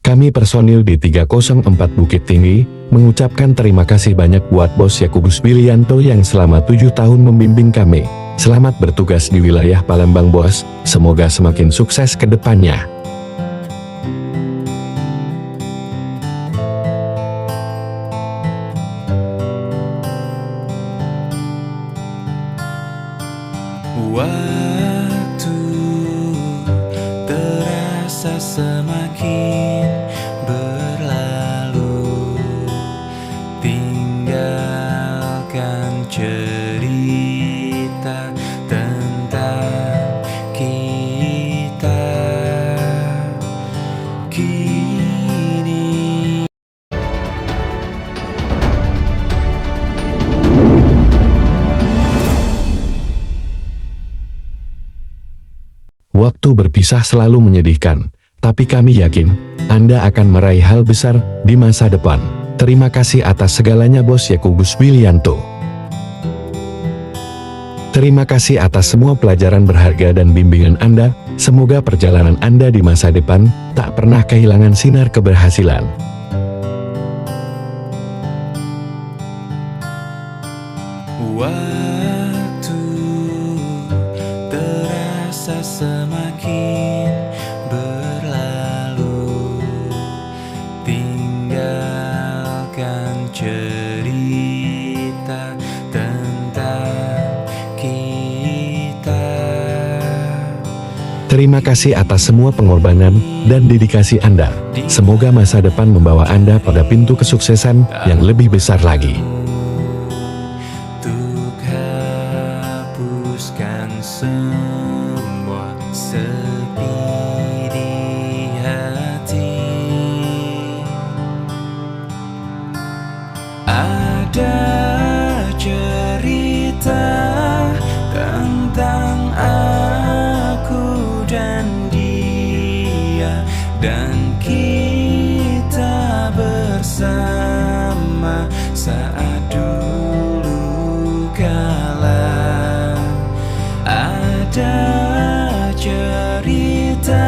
Kami personil di 304 Bukit Tinggi mengucapkan terima kasih banyak buat Bos Yakubus Willianto yang selama 7 tahun membimbing kami. Selamat bertugas di wilayah Palembang, Bos. Semoga semakin sukses ke depannya. Waktu terasa semakin berlalu, tinggalkan cerita tentang kita kini. Waktu berpisah selalu menyedihkan, tapi kami yakin Anda akan meraih hal besar di masa depan. Terima kasih atas segalanya Bos Yakubus Willianto. Terima kasih atas semua pelajaran berharga dan bimbingan Anda. Semoga perjalanan Anda di masa depan tak pernah kehilangan sinar keberhasilan. Waktu terasa semakin berlalu, tinggalkan cerita tentang kita. Terima kasih atas semua pengorbanan dan dedikasi Anda. Semoga masa depan membawa Anda pada pintu kesuksesan yang lebih besar lagi. Untuk hapuskan semua sepi di hati, ada cerita tentang aku dan dia, dan kita bersama saat dulu kala. Ada cerita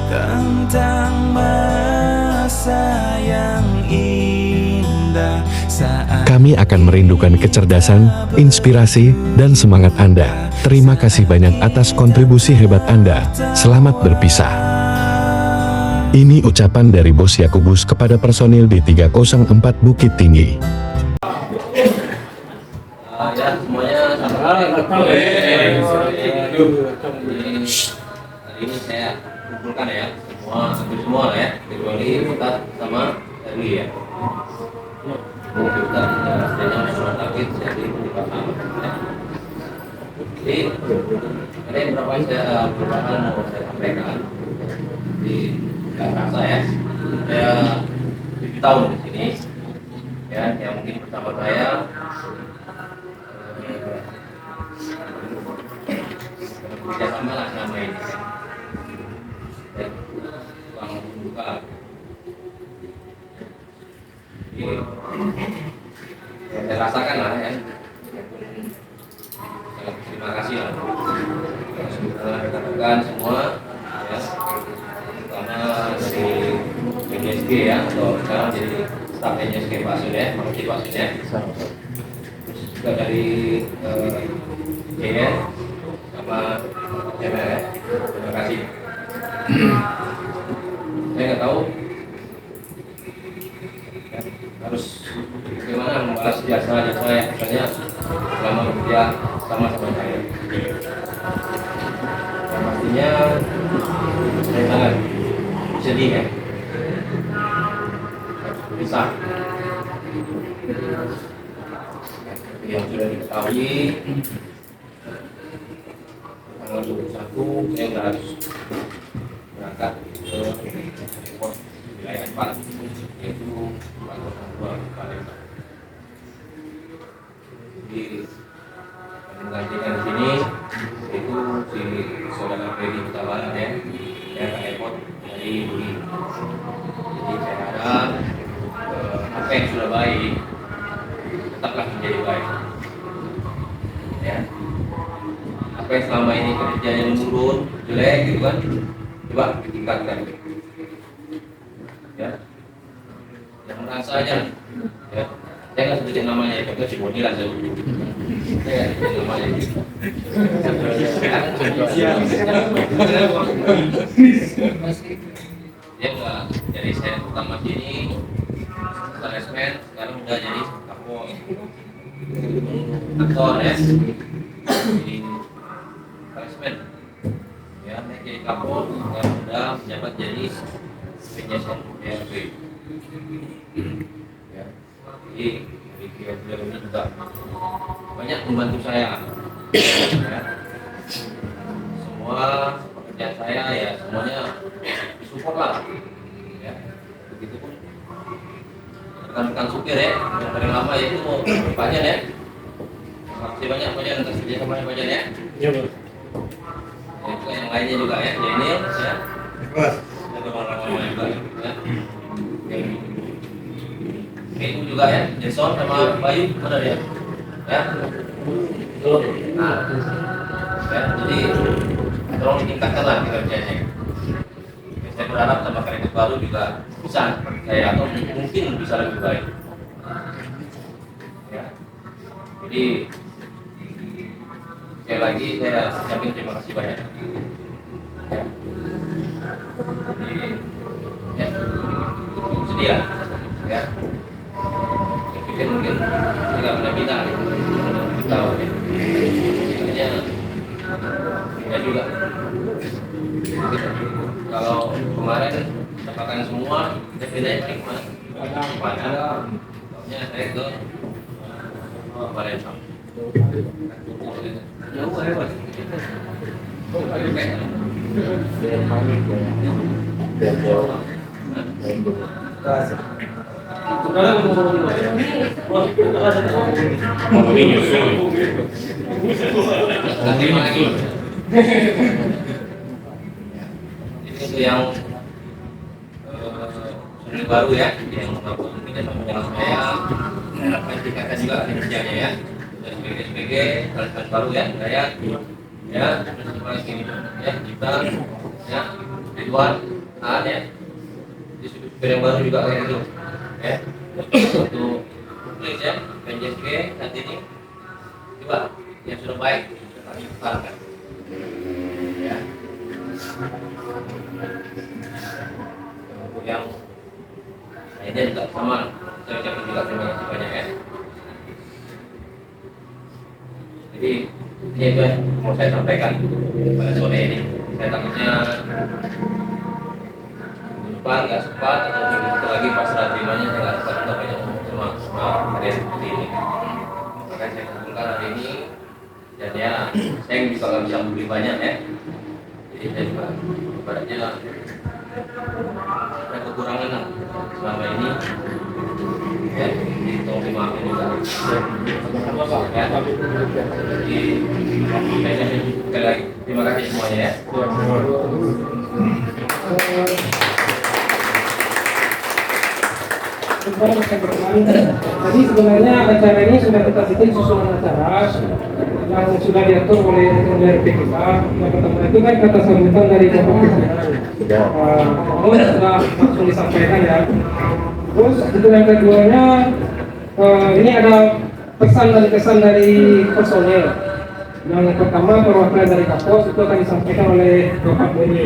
tentang masa yang indah saat Kami akan merindukan kecerdasan, inspirasi, dan semangat Anda. Terima kasih banyak atas kontribusi hebat Anda. Selamat berpisah. Ini ucapan dari Bos Yakubus kepada personil di 304 Bukit Tinggi. Ya semuanya sama. Hari ini saya kumpulkan ya semua lah ya, kecuali Ustaz sama Erli ya. Ustaz sedang sholat takwid jadi bersama ya. Jadi ada beberapa perubahan mau saya sampaikan di rasa ya. Saya 7 tahun di sini ya, yang mungkin bersama saya kerjasama lah selama ini ya, uang buka ini saya rasakan lah ya, terima kasih lah sudah rekan-rekan semua ya, karena dari NSG ya, atau sekarang jadi staf NSG Pak Sun ya, makasih Pak Sun ya, terus juga dari JN sama ML ya, terima kasih. Saya nggak tahu ya, harus bagaimana membalas jasa-jasa yang misalnya selama bekerja sama-sama saya. Yang pastinya saya sangat sedih ya, bisa yang sudah diketahui tanggal 21 saya sudah harus berangkat ke airport wilayah 4 yaitu 402 Palembang. Di menggantikan di sini itu si saudara Freddy Kutabarat ya, ke airport dari Budi. Jadi saya harap apa yang sudah baik tetaplah menjadi baik ya. Apa yang selama ini kerjanya menurun jelek gitu kan, coba ditingkatkan ya, yang merasa aja, ya, saya nggak sebutin namanya, itu si Boni lah saya sebutin namanya. Dia nggak jadi saya pertama sini, setelah resmen, sekarang udah jadi kapol, aktor ya, di resmen, ya, naik jadi kapol, sekarang udah menjabat jadi penyesuaian DRP. Ya, jadi beliau ini juga banyak membantu saya. Ya. Semua pekerjaan saya ya semuanya disupport lah. Ya, begitu pun rekan-rekan supir ya, yang paling lama yaitu Pajan ya. Makasih banyak Pajan atas kerja sama Pajan ya. Iya, Bos. Dan juga yang lainnya juga ya, Daniel ya. Bos. Ada orang-orang juga ya. Itu juga ya, Jason sama Bayu ada ya. Ya. Nah, ya, jadi tolong ditingkatkan lah kinerjanya. Saya berharap sama karyawan baru juga bisa seperti saya atau mungkin bisa lebih baik. Ya. Jadi sekali lagi saya ucapin terima kasih banyak. Ya. Jadi ya, sedia ya. Saya pikir mungkin saya nggak pernah bina tahu ya. Makanya ya juga. Kalau kemarin dapatkan semua, kita pindah ke mana? Pokoknya saya ke Palembang. Jauh hebat. Itu yang seni baru ya, yang mungkin dengan saya harapkan tingkatkan juga kinerjanya ya. Dari sebagai kalian baru ya, saya ya, ya kita ya, Ridwan, ya, di sudut yang baru juga kayak gitu, ya. Untuk tulis ya, PNJSG saat ini coba yang sudah baik kita putarkan, ya. Untuk yang lainnya juga sama, saya ucapkan juga terima kasih banyak ya. Jadi ini itu yang mau saya sampaikan pada sore ini. Saya takutnya depan nggak sempat atau minggu lagi pas serah terimanya saya nggak sempat juga banyak sama karya seperti ini. Maka saya kumpulkan hari ini dan ya saya juga nggak bisa membeli banyak ya. Jadi saya juga ibaratnya ada kekurangan lah selama ini ya, jadi tolong dimaafin juga ya. Jadi sekali lagi terima kasih semuanya ya. Jadi sebenarnya acara ini sudah kita bikin susunan acara yang sudah diatur oleh RP kita. Yang pertama itu kan kata sambutan dari Bapak Presiden. Sudah langsung disampaikan ya. Terus untuk yang keduanya ini ada pesan dan kesan dari personel. Yang pertama perwakilan dari Kapos itu akan disampaikan oleh Bapak Boni.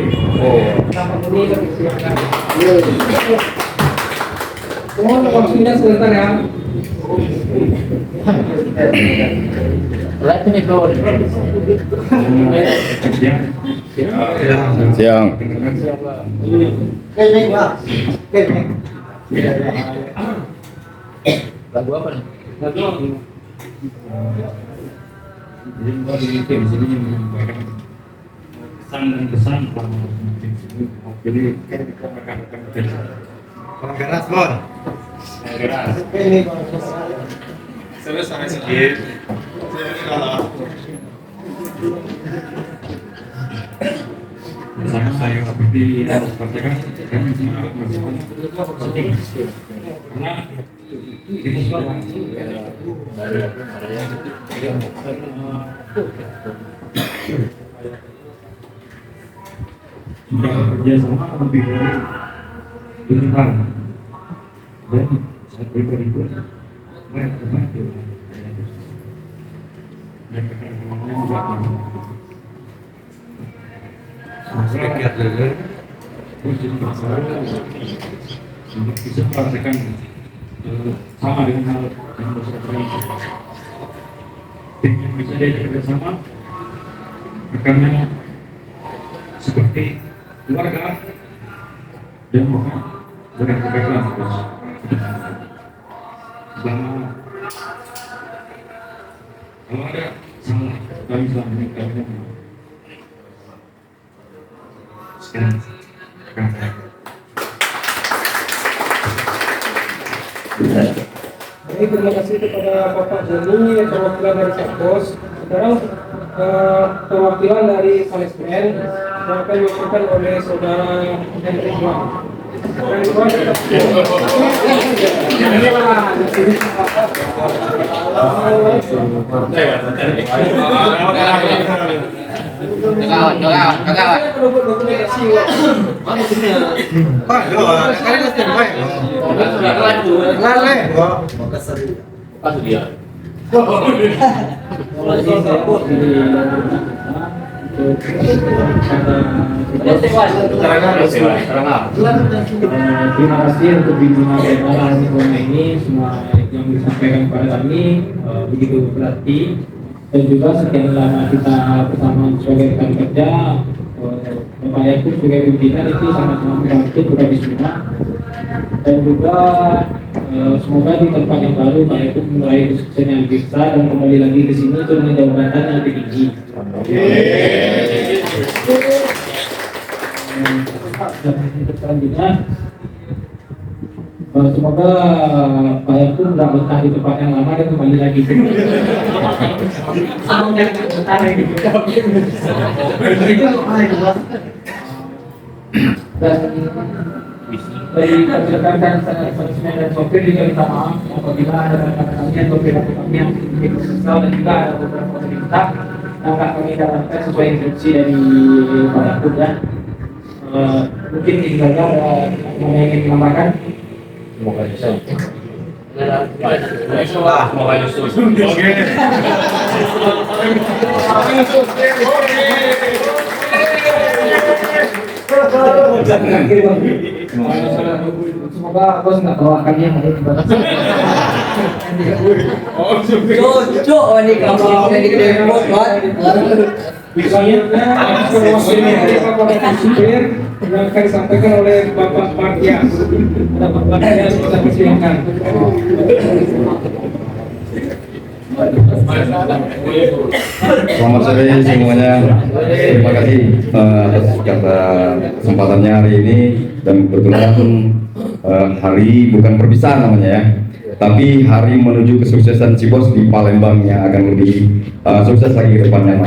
Bapak Boni dan silakan. Mohon waktunya sebentar ya. Siang. Lagu apa nih? Jadi gua di sini menyampaikan pesan dan kesan jadi Bang Beras, Bon. keras. Saya sampai sedikit. Bersama saya di sampaikan penting karena ini sudah kerja sama lebih dari Bintang. Dan saya pribadi pun banyak terbantu. Dan keterangannya juga Sedikit dulu. wujud masalah untuk bisa merasakan sama dengan hal yang bersama ini. Tim yang bisa diajak bersama rekannya seperti keluarga dan bukan kebaikan terus. Selama kalau ada salah kami selama ini kami sekarang Baik, terima kasih kepada Bapak Joni, perwakilan dari Satpos. Sekarang perwakilan dari Palestina yang akan dilakukan oleh Saudara Henry Juan. Henry Juan, Pak, doa. Kali ini terbaik. Lale. terima kasih untuk bimbingan dan arahan ini, semua yang disampaikan kepada kami begitu berarti, dan juga sekian lama kita bersama sebagai rekan kerja. Bapak Yakub sebagai pimpinan itu sangat membantu kami semua, dan juga semoga di tempat yang baru Pak Yakub meraih kesuksesan yang lebih besar dan kembali lagi ke sini untuk dengan jabatan yang lebih tinggi. Dan untuk selanjutnya semoga Pak Yakub tidak betah di tempat yang lama dan kembali lagi ke sini. Dan dari kerjaan dan manajemen dan sopir juga minta maaf apabila ada rekan-rekan kami atau perilaku kami yang sedikit kesal, dan juga ada beberapa perintah yang akan kami jalankan sesuai instruksi dari Pak Yakub ya. Mungkin ini saja yang ingin menambahkan. Semoga bisa. Semoga bos nggak bawakan yang ada di batas. Cocok ini kamu yang di depot Selanjutnya dari Bapak Supir yang akan disampaikan oleh Bapak Martia. Bapak Martia kita persilakan. Selamat sore semuanya. Terima kasih atas kesempatannya hari ini, dan kebetulan hari bukan perpisahan namanya ya, tapi hari menuju kesuksesan Cibos di Palembang yang akan lebih sukses lagi ke depannya.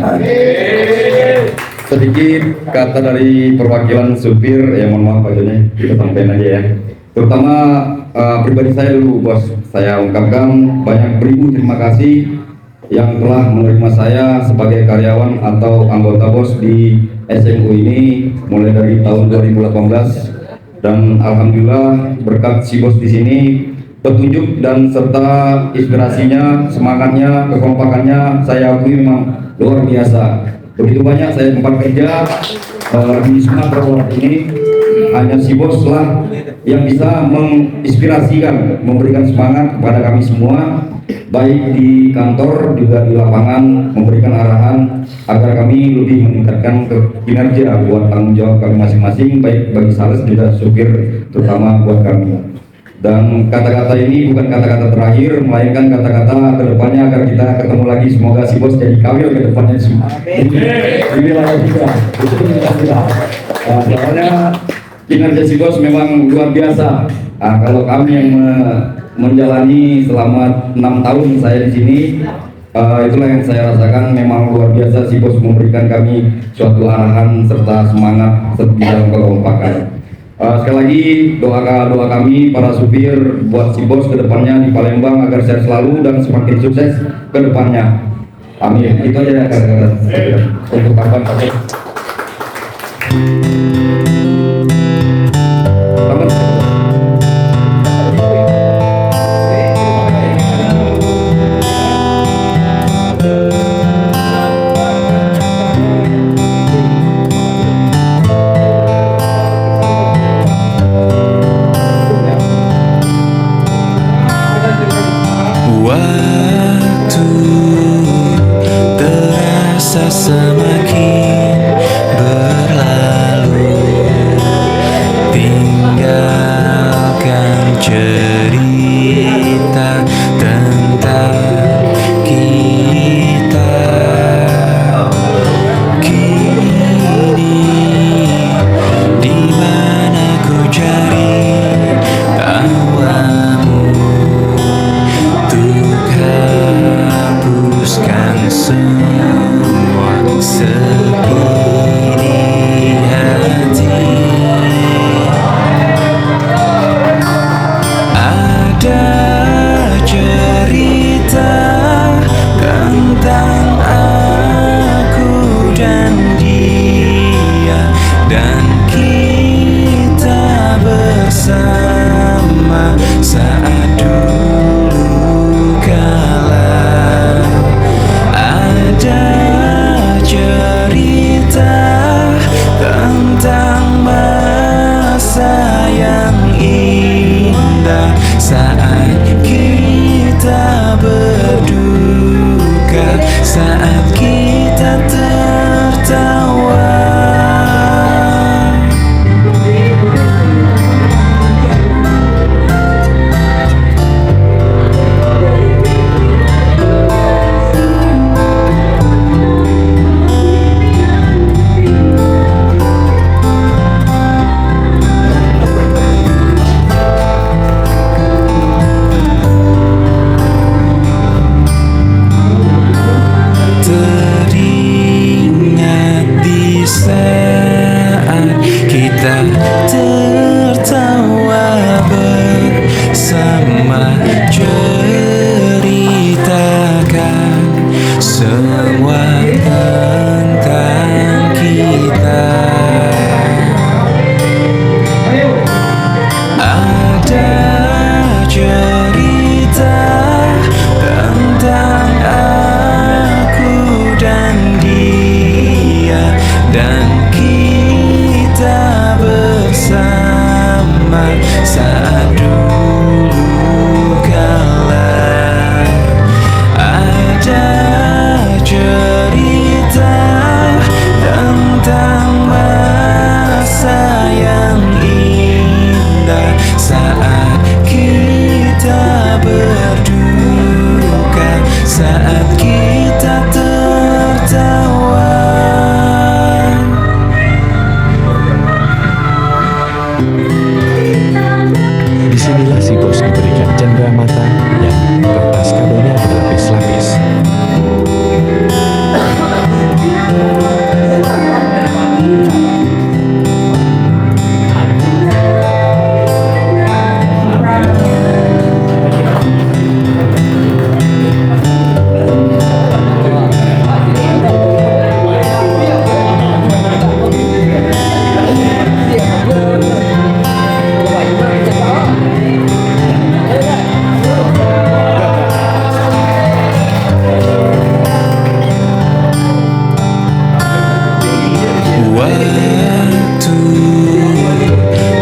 Sedikit kata dari perwakilan supir, ya mohon maaf Pak Joni, kita sampaikan aja ya. Terutama pribadi saya dulu bos, saya ungkapkan banyak beribu terima kasih yang telah menerima saya sebagai karyawan atau anggota bos di SMU ini mulai dari tahun 2018, dan alhamdulillah berkat si bos di sini petunjuk dan serta inspirasinya, semangatnya, kekompakannya saya akui memang luar biasa. Begitu banyak saya tempat kerja di Sumatera Barat ini, hanya si bos lah yang bisa menginspirasikan, memberikan semangat kepada kami semua, baik di kantor juga di lapangan, memberikan arahan agar kami lebih meningkatkan kinerja buat tanggung jawab kami masing-masing, baik bagi sales juga supir, terutama buat kami. Dan kata-kata ini bukan kata-kata terakhir, melainkan kata-kata kedepannya agar kita ketemu lagi. Semoga si bos jadi kawil ke depannya semua. Ini wilayah kita, itu kita. Soalnya kinerja si bos memang luar biasa. Kalau kami yang menjalani selama 6 tahun saya di sini, itulah yang saya rasakan, memang luar biasa. Si bos memberikan kami suatu arahan serta semangat di dalam kekompakan. Sekali lagi doa kami para supir buat si bos ke depannya di Palembang agar sehat selalu dan semakin sukses ke depannya. Amin. Itu aja untuk kapan pakai. cerita tentang kita. Kini di mana ku cari tawamu untuk hapuskan semua sepi di hati. Ada cerita tentang aku dan dia, dan kita bersama saat dulu kala. Ada cerita tentang masa yang indah saat kita berduka, saat kita tertawa. Teringat di saat kita tertawa bersama, ceritakan semua tentang kita. Ada cerita tentang aku dan dia, dan kita bersama saat dulu kala. Ada cerita tentang masa yang indah saat kita berduka, saat kita tertawa. Disinilah si bos diberikan cendera mata yang kertas kadonya berlapis-lapis. Waktu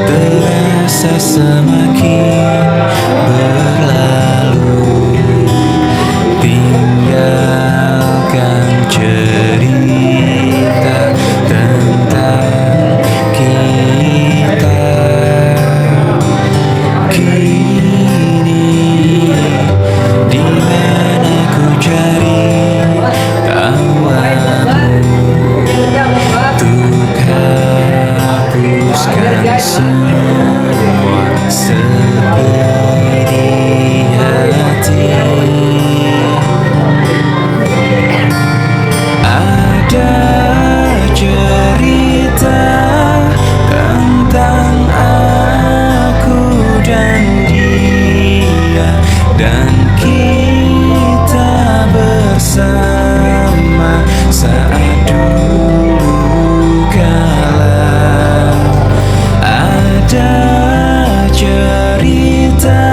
terasa semakin berlalu, tinggalkan cerita tentang kita. Kini di mana ku cari tawamu untuk hapuskan semua sepi di hati. Ada cerita tentang aku dan dia, dan kita bersama saat dulu kala. Ada cerita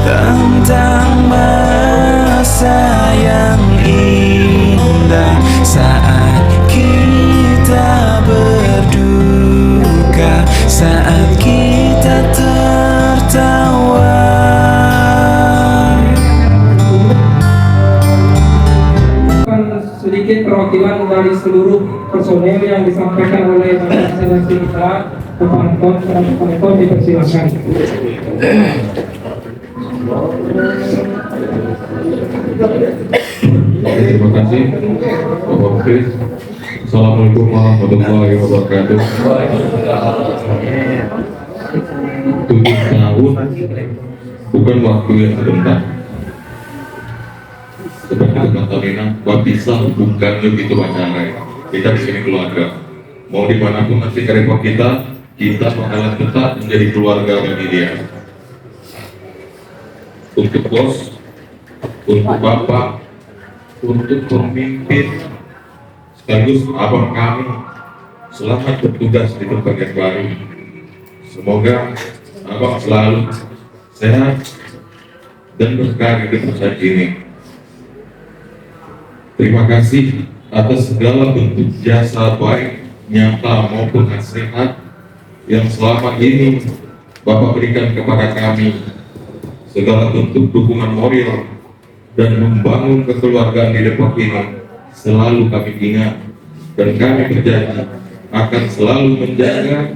tentang masa yang indah saat kita berduka, saat kita tertawa. Sedikit perwakilan dari seluruh personel yang disampaikan oleh masing-masing kita. Penonton dipersilakan. Terima kasih Bapak Chris. Assalamualaikum warahmatullahi wabarakatuh. 7 tahun bukan waktu yang sebentar. Seperti kata Nina, Bapisa bukan begitu banyak. Kita di sini keluarga. Mau dimanapun nanti repot kita bakalan tetap menjadi keluarga bagi dia. Untuk bos, untuk bapak, untuk pemimpin, sekaligus abang kami, selamat bertugas di tempat yang baru. Semoga abang selalu sehat dan berkarir di perusahaan ini. Terima kasih atas segala bentuk jasa baik, nyata maupun nasihat yang selama ini Bapak berikan kepada kami. Segala bentuk dukungan moral dan membangun kekeluargaan di Depok ini selalu kami ingat, dan kami berjanji akan selalu menjaga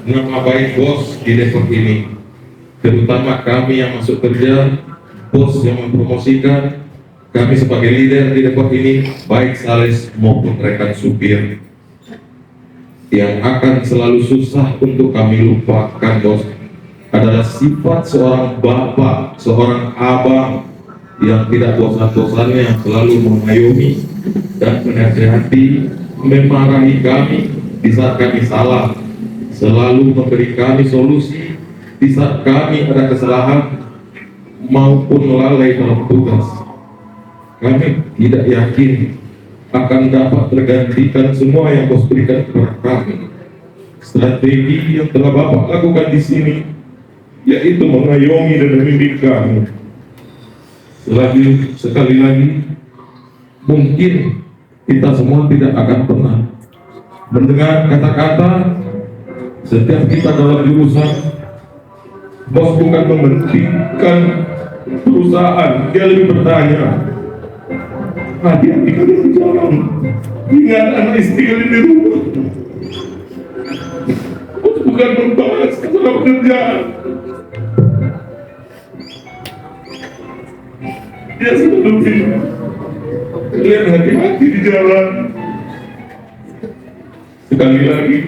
nama baik bos di Depok ini, terutama kami yang masuk kerja, bos yang mempromosikan, kami sebagai leader di Depok ini, baik sales maupun rekan supir. Yang akan selalu susah untuk kami lupakan bos adalah sifat seorang bapak, seorang abang yang tidak bosan-bosannya selalu mengayomi dan menasihati, memarahi kami di saat kami salah, selalu memberi kami solusi di saat kami ada kesalahan maupun lalai dalam tugas. Kami tidak yakin akan dapat tergantikan semua yang bos berikan kepada kami. Strategi yang telah Bapak lakukan di sini yaitu mengayomi dan membimbing kami. Sekali lagi, mungkin kita semua tidak akan pernah mendengar kata-kata setiap kita dalam jurusan bos bukan mementingkan perusahaan, dia lebih bertanya, hati-hati kalian di jalan, ingat anak istri kalian di rumah. Bos bukan membalas kesalahan pekerjaan, dia selalu bilang, kalian hati-hati di jalan. Sekali lagi,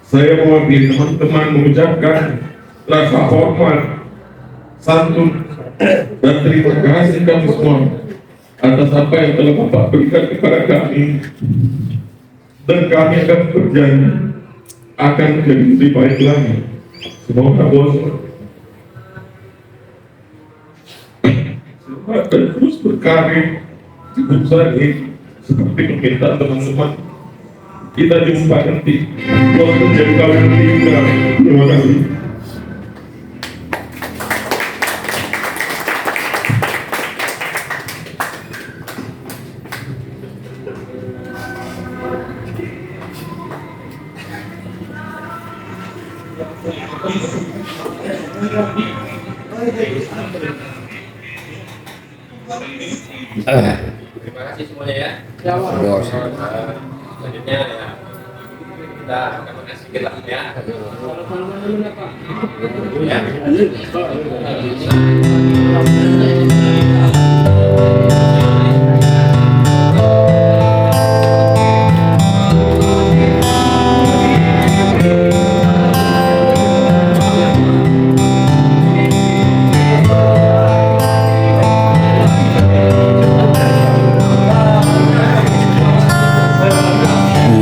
saya mewakili teman-teman mengucapkan rasa hormat, santun, dan terima kasih kami semua atas apa yang telah Bapak berikan kepada kami, dan kami akan berjanji akan menjadi lebih baik lagi. Semoga bos akan terus berkarir di perusahaan ini seperti permintaan teman-teman. Kita jumpa nanti bos menjadi kawan kita. Terima kasih. Terima kasih semuanya ya. Bos. Selanjutnya ya kita akan mengasih gelang ya.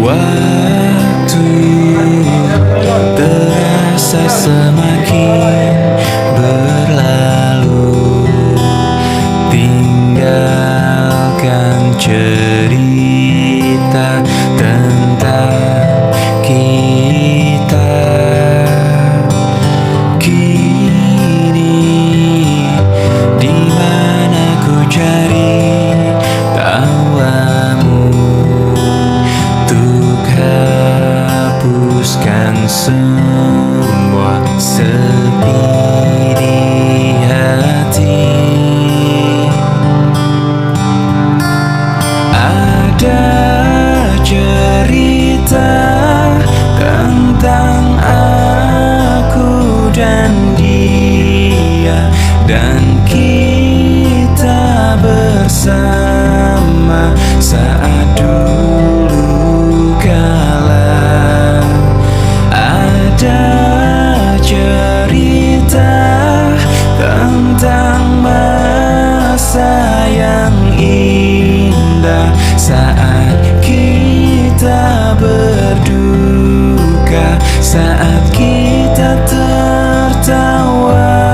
Waktu terasa semakin berlalu, tinggalkan cerita tentang kita. Kini di mana ku cari tawamu untuk hapuskan semua sepi di hati. Ada cerita tentang cerita tentang masa yang indah saat kita berduka, saat kita tertawa.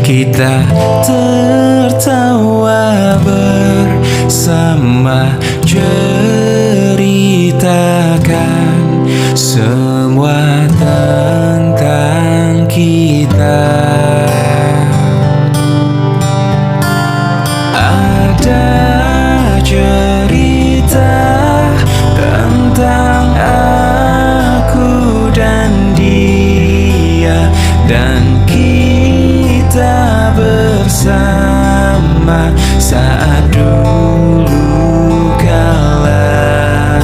Kita tertawa bersama, ceritakan semua tentang kita. Ada cerita tentang aku dan dia, dan kita bersama saat dulu kala.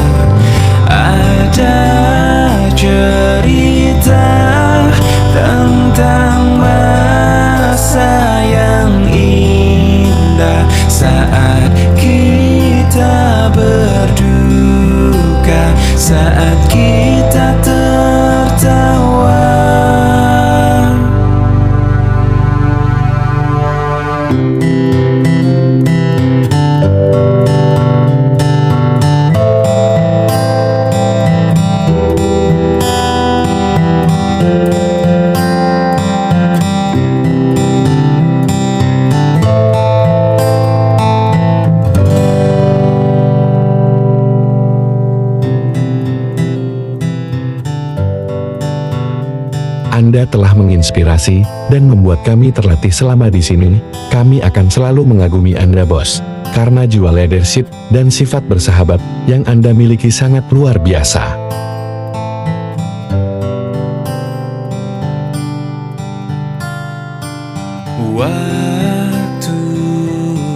Ada cerita tentang masa yang indah saat kita berduka, saat kita tertawa. Anda telah menginspirasi dan membuat kami terlatih selama di sini. Kami akan selalu mengagumi Anda, Bos, karena jiwa leadership dan sifat bersahabat yang Anda miliki sangat luar biasa.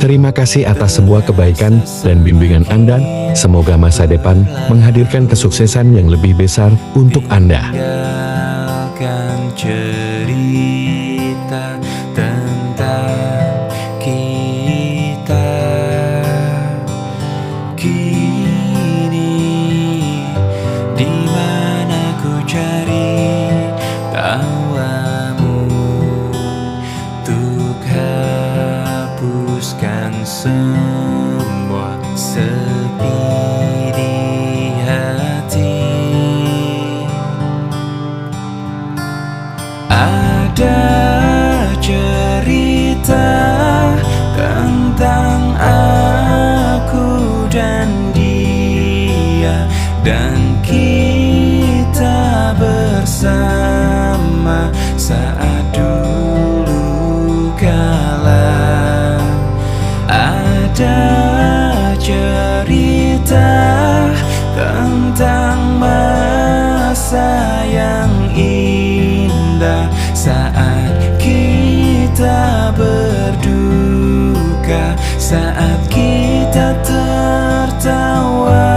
Terima kasih atas semua kebaikan dan bimbingan Anda. Semoga masa depan menghadirkan kesuksesan yang lebih besar untuk Anda. Cerita tentang kita kini, di mana ku cari tawamu untuk hapuskan semua sepi di hati. Ada cerita tentang aku dan dia, dan kita bersama saat dulu kala. Ada cerita tentang masa yang indah saat kita berduka, saat kita tertawa.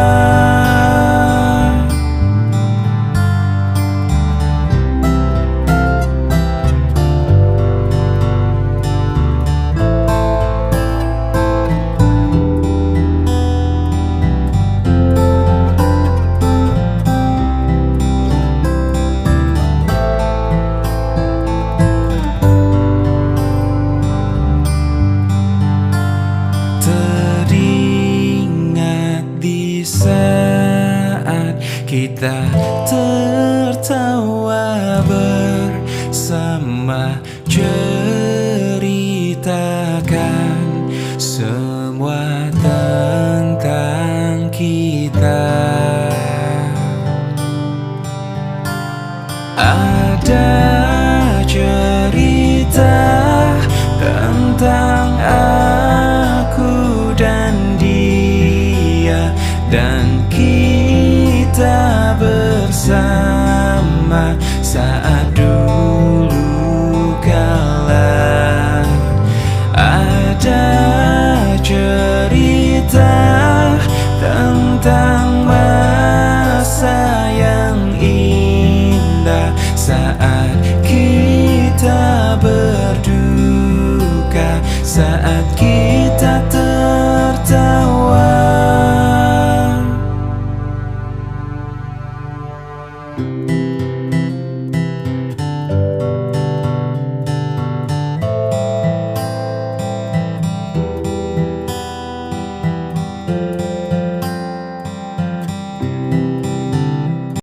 saat kita berduka, saat kita tertawa.